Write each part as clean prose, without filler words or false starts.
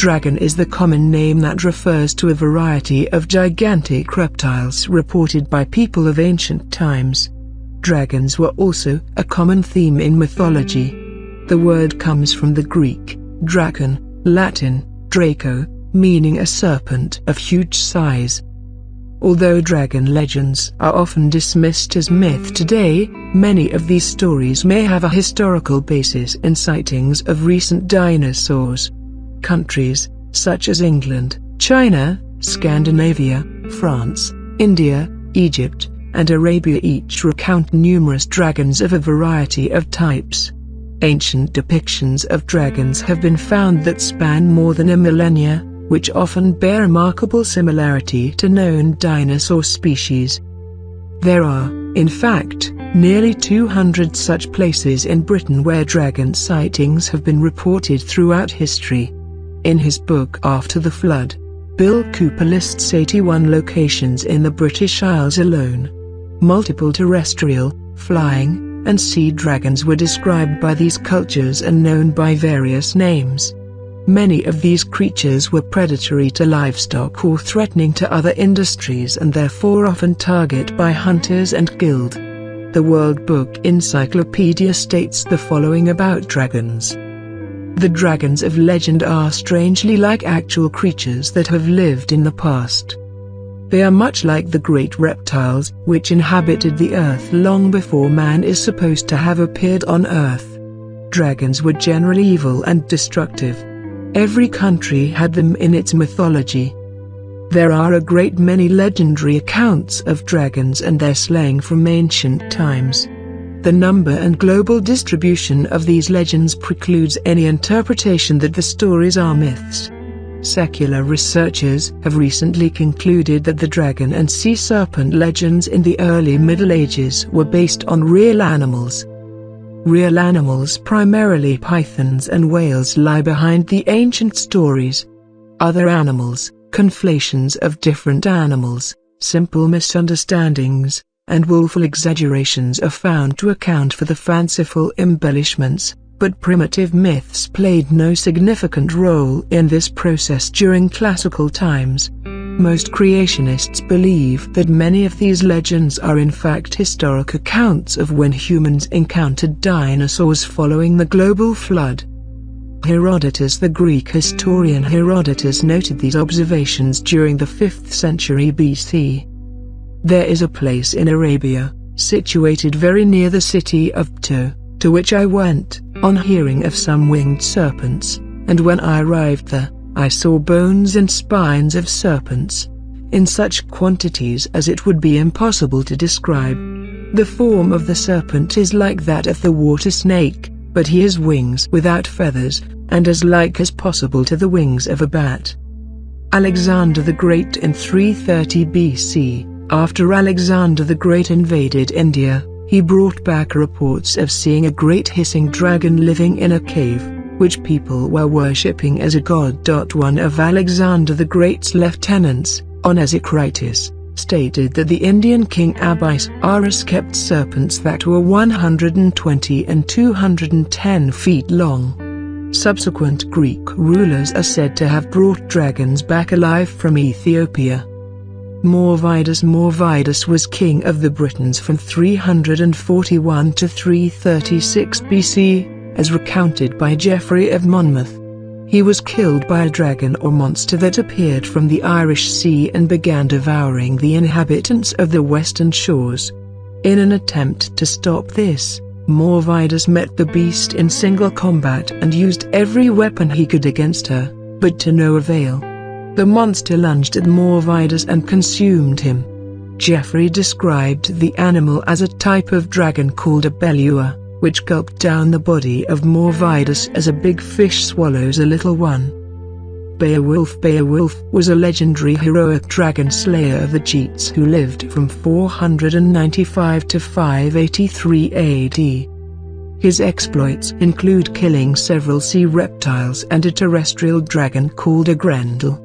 Dragon is the common name that refers to a variety of gigantic reptiles reported by people of ancient times. Dragons were also a common theme in mythology. The word comes from the Greek, drakon, Latin, draco, meaning a serpent of huge size. Although dragon legends are often dismissed as myth today, many of these stories may have a historical basis in sightings of recent dinosaurs. Countries, such as England, China, Scandinavia, France, India, Egypt, and Arabia each recount numerous dragons of a variety of types. Ancient depictions of dragons have been found that span more than a millennia, which often bear remarkable similarity to known dinosaur species. There are, in fact, nearly 200 such places in Britain where dragon sightings have been reported throughout history. In his book After the Flood, Bill Cooper lists 81 locations in the British Isles alone. Multiple terrestrial, flying, and sea dragons were described by these cultures and known by various names. Many of these creatures were predatory to livestock or threatening to other industries and therefore often targeted by hunters and killed. The World Book Encyclopedia states the following about dragons. The dragons of legend are strangely like actual creatures that have lived in the past. They are much like the great reptiles which inhabited the earth long before man is supposed to have appeared on earth. Dragons were generally evil and destructive. Every country had them in its mythology. There are a great many legendary accounts of dragons and their slaying from ancient times. The number and global distribution of these legends precludes any interpretation that the stories are myths. Secular researchers have recently concluded that the dragon and sea serpent legends in the early Middle Ages were based on real animals. Real animals, primarily pythons and whales, lie behind the ancient stories. Other animals, conflations of different animals, simple misunderstandings, and willful exaggerations are found to account for the fanciful embellishments, but primitive myths played no significant role in this process during classical times. Most creationists believe that many of these legends are in fact historic accounts of when humans encountered dinosaurs following the global flood. Herodotus, the Greek historian Herodotus, noted these observations during the 5th century BC. There is a place in Arabia, situated very near the city of Ptah, to which I went, on hearing of some winged serpents, and when I arrived there, I saw bones and spines of serpents, in such quantities as it would be impossible to describe. The form of the serpent is like that of the water snake, but he has wings without feathers, and as like as possible to the wings of a bat. Alexander the Great in 330 BC, after Alexander the Great invaded India, he brought back reports of seeing a great hissing dragon living in a cave, which people were worshipping as a god. One of Alexander the Great's lieutenants, Onesicritus, stated that the Indian king Abysarus kept serpents that were 120 and 210 feet long. Subsequent Greek rulers are said to have brought dragons back alive from Ethiopia. Morvidus was king of the Britons from 341 to 336 BC, as recounted by Geoffrey of Monmouth. He was killed by a dragon or monster that appeared from the Irish Sea and began devouring the inhabitants of the western shores. In an attempt to stop this, Morvidus met the beast in single combat and used every weapon he could against her, but to no avail. The monster lunged at Morvidus and consumed him. Geoffrey described the animal as a type of dragon called a belluer, which gulped down the body of Morvidus as a big fish swallows a little one. Beowulf was a legendary heroic dragon slayer of the Geats who lived from 495 to 583 AD. His exploits include killing several sea reptiles and a terrestrial dragon called a Grendel.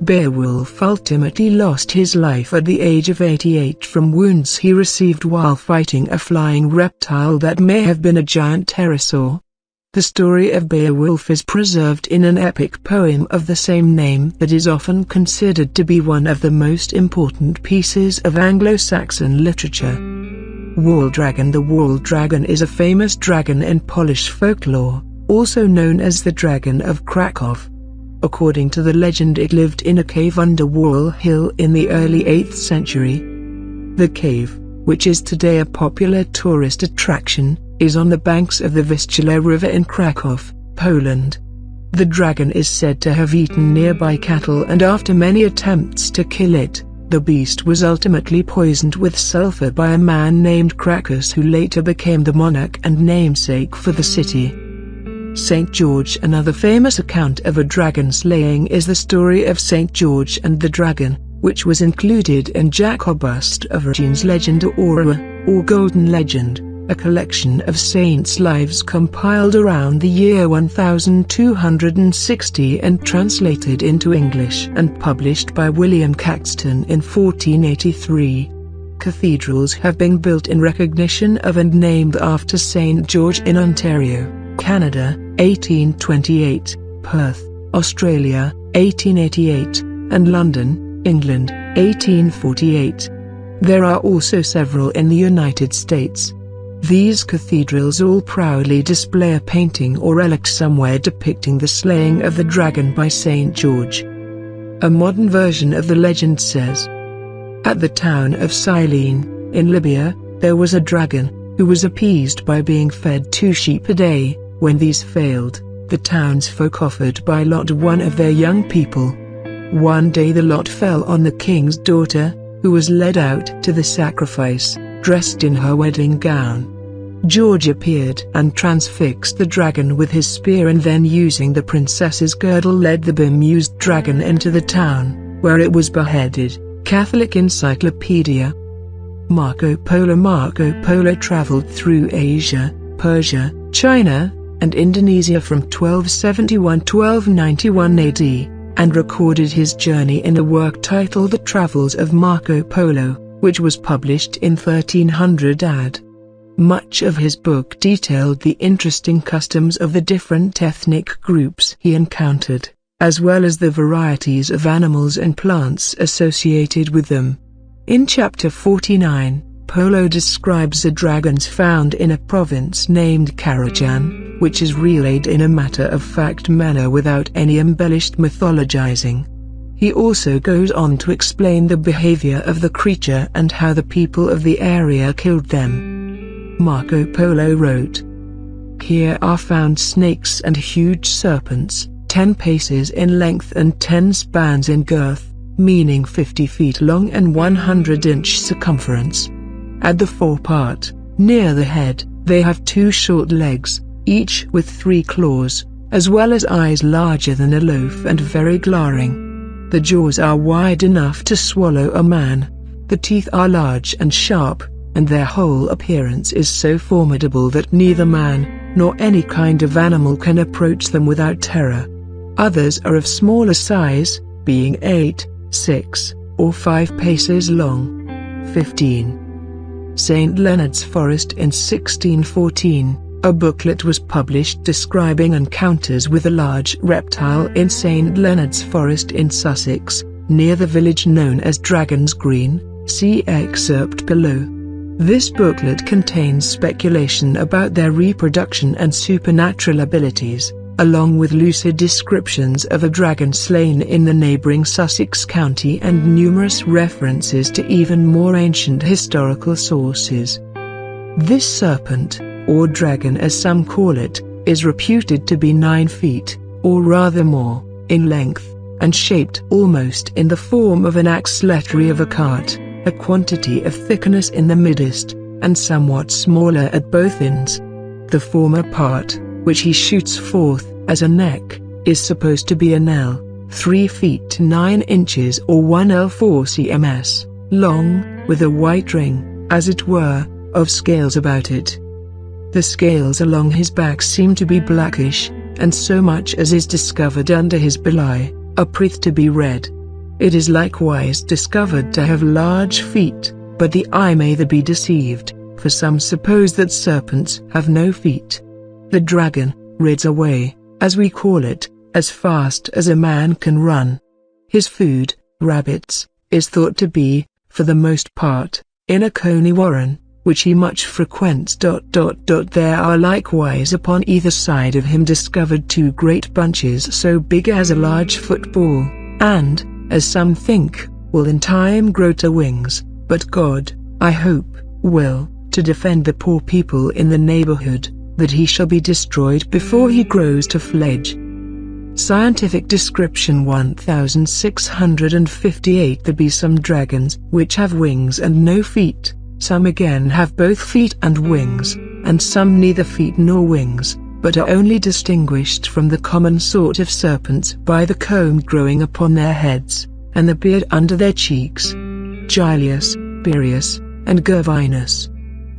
Beowulf ultimately lost his life at the age of 88 from wounds he received while fighting a flying reptile that may have been a giant pterosaur. The story of Beowulf is preserved in an epic poem of the same name that is often considered to be one of the most important pieces of Anglo-Saxon literature. Wall Dragon. The Wall Dragon is a famous dragon in Polish folklore, also known as the Dragon of Krakow. According to the legend, it lived in a cave under Wall Hill in the early 8th century. The cave, which is today a popular tourist attraction, is on the banks of the Vistula River in Krakow, Poland. The dragon is said to have eaten nearby cattle, and after many attempts to kill it, the beast was ultimately poisoned with sulfur by a man named Cracus, who later became the monarch and namesake for the city. St. George. Another famous account of a dragon slaying is the story of St. George and the Dragon, which was included in Jacobus of Origen's Legend or Golden Legend, a collection of saints' lives compiled around the year 1260 and translated into English and published by William Caxton in 1483. Cathedrals have been built in recognition of and named after St. George in Ontario, Canada, 1828, Perth, Australia, 1888, and London, England, 1848. There are also several in the United States. These cathedrals all proudly display a painting or relic somewhere depicting the slaying of the dragon by St. George. A modern version of the legend says, at the town of Cyrene, in Libya, there was a dragon, who was appeased by being fed 2 sheep a day. When these failed, the townsfolk offered by lot one of their young people. One day the lot fell on the king's daughter, who was led out to the sacrifice, dressed in her wedding gown. George appeared and transfixed the dragon with his spear, and then using the princess's girdle led the bemused dragon into the town, where it was beheaded. Catholic Encyclopedia. Marco Polo traveled through Asia, Persia, China, and Indonesia from 1271–1291 AD, and recorded his journey in a work titled The Travels of Marco Polo, which was published in 1300 AD. Much of his book detailed the interesting customs of the different ethnic groups he encountered, as well as the varieties of animals and plants associated with them. In Chapter 49, Polo describes the dragons found in a province named Karajan, which is relayed in a matter-of-fact manner without any embellished mythologizing. He also goes on to explain the behavior of the creature and how the people of the area killed them. Marco Polo wrote, "Here are found snakes and huge serpents, 10 paces in length and 10 spans in girth, meaning 50 feet long and 100-inch circumference. At the forepart, near the head, they have 2 short legs, each with 3 claws, as well as eyes larger than a loaf and very glaring. The jaws are wide enough to swallow a man. The teeth are large and sharp, and their whole appearance is so formidable that neither man, nor any kind of animal can approach them without terror. Others are of smaller size, being 8, 6, or 5 paces long." 15. St. Leonard's Forest. In 1614, a booklet was published describing encounters with a large reptile in St. Leonard's Forest in Sussex, near the village known as Dragon's Green. See excerpt below. This booklet contains speculation about their reproduction and supernatural abilities, along with lucid descriptions of a dragon slain in the neighboring Sussex County and numerous references to even more ancient historical sources. This serpent, or dragon as some call it, is reputed to be 9 feet, or rather more, in length, and shaped almost in the form of an axletree of a cart, a quantity of thickness in the midst, and somewhat smaller at both ends. The former part, which he shoots forth as a neck, is supposed to be an L, 3 feet 9 inches or 1 L4 cms, long, with a white ring, as it were, of scales about it. The scales along his back seem to be blackish, and so much as is discovered under his belly, appears to be red. It is likewise discovered to have large feet, but the eye may there be deceived, for some suppose that serpents have no feet. The dragon, rids away, as we call it, as fast as a man can run. His food, rabbits, is thought to be, for the most part, in a coney warren, which he much frequents. There are likewise upon either side of him discovered two great bunches so big as a large football, and, as some think, will in time grow to wings, but God, I hope, will, to defend the poor people in the neighborhood, that he shall be destroyed before he grows to fledge. Scientific description 1658. There be some dragons which have wings and no feet, some again have both feet and wings, and some neither feet nor wings, but are only distinguished from the common sort of serpents by the comb growing upon their heads, and the beard under their cheeks. Gilius, Bereus, and Gervinus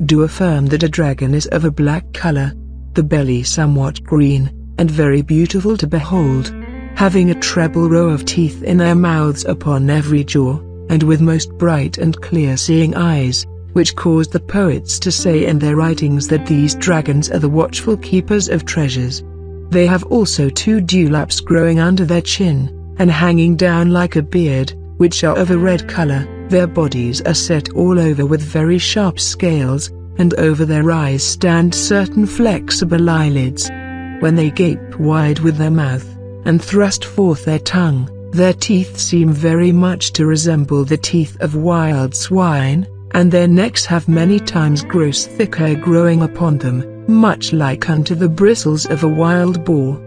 do affirm that a dragon is of a black color, the belly somewhat green, and very beautiful to behold, having a treble row of teeth in their mouths upon every jaw, and with most bright and clear-seeing eyes, which caused the poets to say in their writings that these dragons are the watchful keepers of treasures. They have also two dewlaps growing under their chin, and hanging down like a beard, which are of a red color. Their bodies are set all over with very sharp scales, and over their eyes stand certain flexible eyelids. When they gape wide with their mouth, and thrust forth their tongue, their teeth seem very much to resemble the teeth of wild swine, and their necks have many times gross thick hair growing upon them, much like unto the bristles of a wild boar.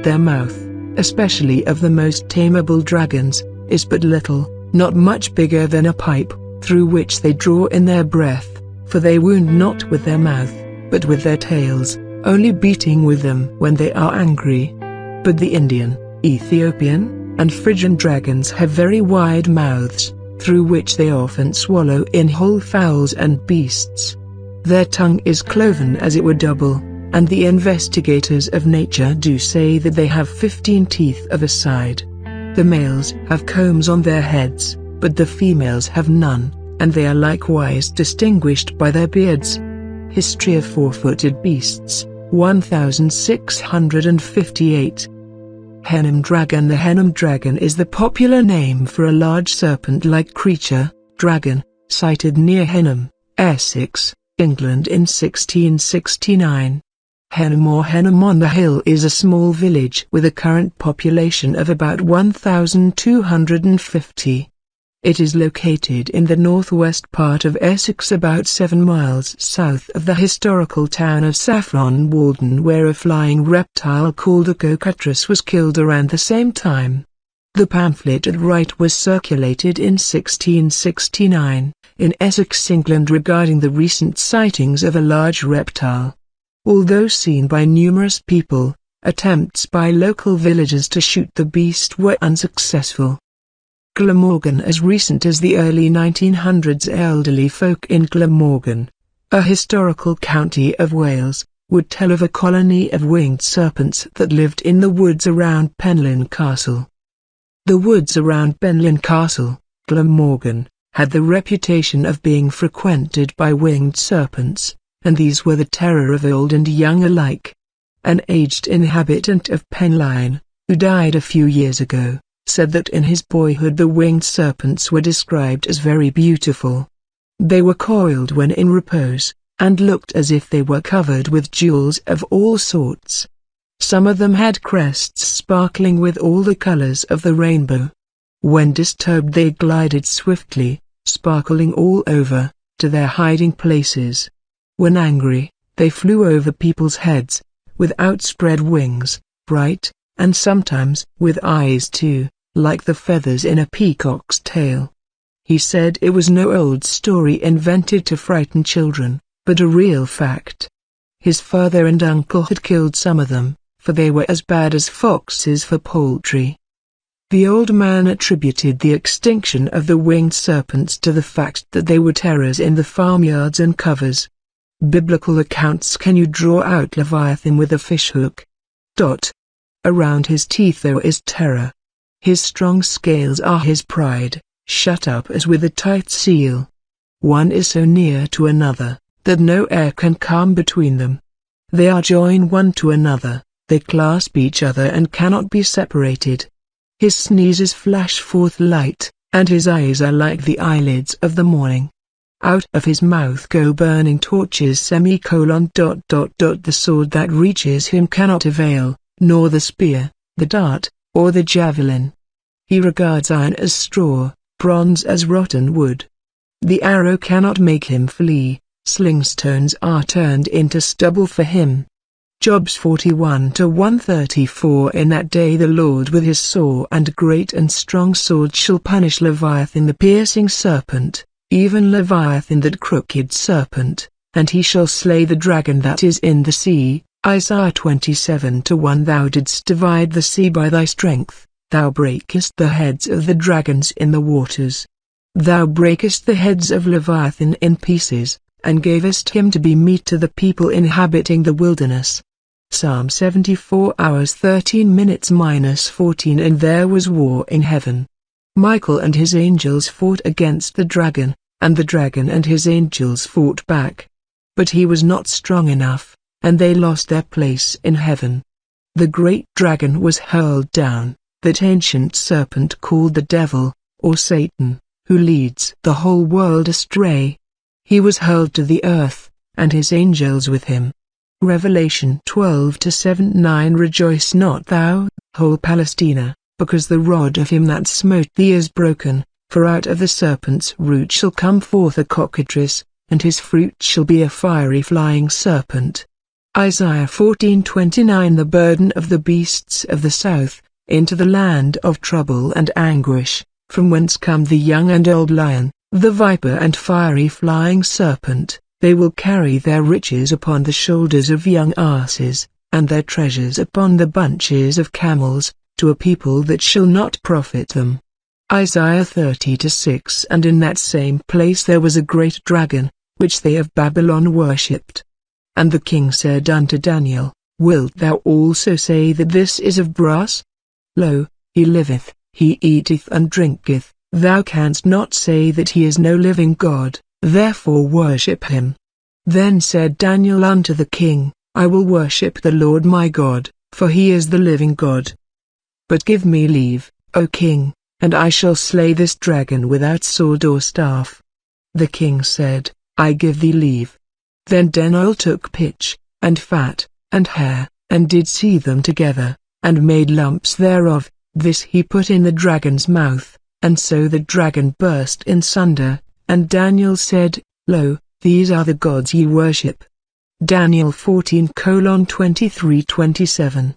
Their mouth, especially of the most tameable dragons, is but little, not much bigger than a pipe, through which they draw in their breath, for they wound not with their mouth, but with their tails, only beating with them when they are angry. But the Indian, Ethiopian, and Phrygian dragons have very wide mouths, through which they often swallow in whole fowls and beasts. Their tongue is cloven as it were double, and the investigators of nature do say that they have 15 teeth of a side. The males have combs on their heads, but the females have none, and they are likewise distinguished by their beards. History of Four-Footed Beasts, 1658. Henham dragon. The Henham dragon is the popular name for a large serpent-like creature, dragon, sighted near Henham, Essex, England in 1669. Henham or Henham on the Hill is a small village with a current population of about 1,250. It is located in the northwest part of Essex, about 7 miles south of the historical town of Saffron Walden, where a flying reptile called a cockatrice was killed around the same time. The pamphlet at right was circulated in 1669, in Essex, England, regarding the recent sightings of a large reptile. Although seen by numerous people, attempts by local villagers to shoot the beast were unsuccessful. Glamorgan. As recent as the early 1900s, elderly folk in Glamorgan, a historical county of Wales, would tell of a colony of winged serpents that lived in the woods around Penllyn Castle. The woods around Penllyn Castle, Glamorgan, had the reputation of being frequented by winged serpents, and these were the terror of old and young alike. An aged inhabitant of Penllyn, who died a few years ago, said that in his boyhood the winged serpents were described as very beautiful. They were coiled when in repose, and looked as if they were covered with jewels of all sorts. Some of them had crests sparkling with all the colors of the rainbow. When disturbed they glided swiftly, sparkling all over, to their hiding places. When angry, they flew over people's heads, with outspread wings, bright, and sometimes with eyes too, like the feathers in a peacock's tail. He said it was no old story invented to frighten children, but a real fact. His father and uncle had killed some of them, for they were as bad as foxes for poultry. The old man attributed the extinction of the winged serpents to the fact that they were terrors in the farmyards and covers. Biblical accounts. Can you draw out Leviathan with a fishhook? Around his teeth there is terror. His strong scales are his pride, shut up as with a tight seal. One is so near to another, that no air can come between them. They are joined one to another, They clasp each other and cannot be separated. His sneezes flash forth light, and his eyes are like the eyelids of the morning. Out of his mouth go burning torches. The sword that reaches him cannot avail, nor the spear, the dart, or the javelin. He regards iron as straw, bronze as rotten wood. The arrow cannot make him flee, sling stones are turned into stubble for him. Jobs 41-134. In that day the Lord with his sore and great and strong sword shall punish Leviathan the piercing serpent, even Leviathan that crooked serpent, and he shall slay the dragon that is in the sea. Isaiah 27-1. Thou didst divide the sea by thy strength, thou breakest the heads of the dragons in the waters. Thou breakest the heads of Leviathan in pieces, and gavest him to be meat to the people inhabiting the wilderness. Psalm 74 hours 13 minutes -14. And there was war in heaven. Michael and his angels fought against the dragon, and the dragon and his angels fought back. But he was not strong enough, and they lost their place in heaven. The great dragon was hurled down, that ancient serpent called the devil, or Satan, who leads the whole world astray. He was hurled to the earth, and his angels with him. Revelation 12-7-9. Rejoice not thou, whole Palestina, because the rod of him that smote thee is broken, for out of the serpent's root shall come forth a cockatrice, and his fruit shall be a fiery flying serpent. Isaiah 14:29. The burden of the beasts of the south, into the land of trouble and anguish, from whence come the young and old lion, the viper and fiery flying serpent. They will carry their riches upon the shoulders of young asses, and their treasures upon the bunches of camels, to a people that shall not profit them. Isaiah 30-6. And in that same place there was a great dragon, which they of Babylon worshipped. And the king said unto Daniel, Wilt thou also say that this is of brass? Lo, he liveth, he eateth and drinketh, thou canst not say that he is no living God. Therefore worship him. Then said Daniel unto the king, I will worship the Lord my God, for he is the living God. But give me leave, O king, and I shall slay this dragon without sword or staff. The king said, I give thee leave. Then Daniel took pitch, and fat, and hair, and did seethe them together, and made lumps thereof. This he put in the dragon's mouth, and so the dragon burst in sunder. And Daniel said, Lo, these are the gods ye worship. Daniel 14:23-27.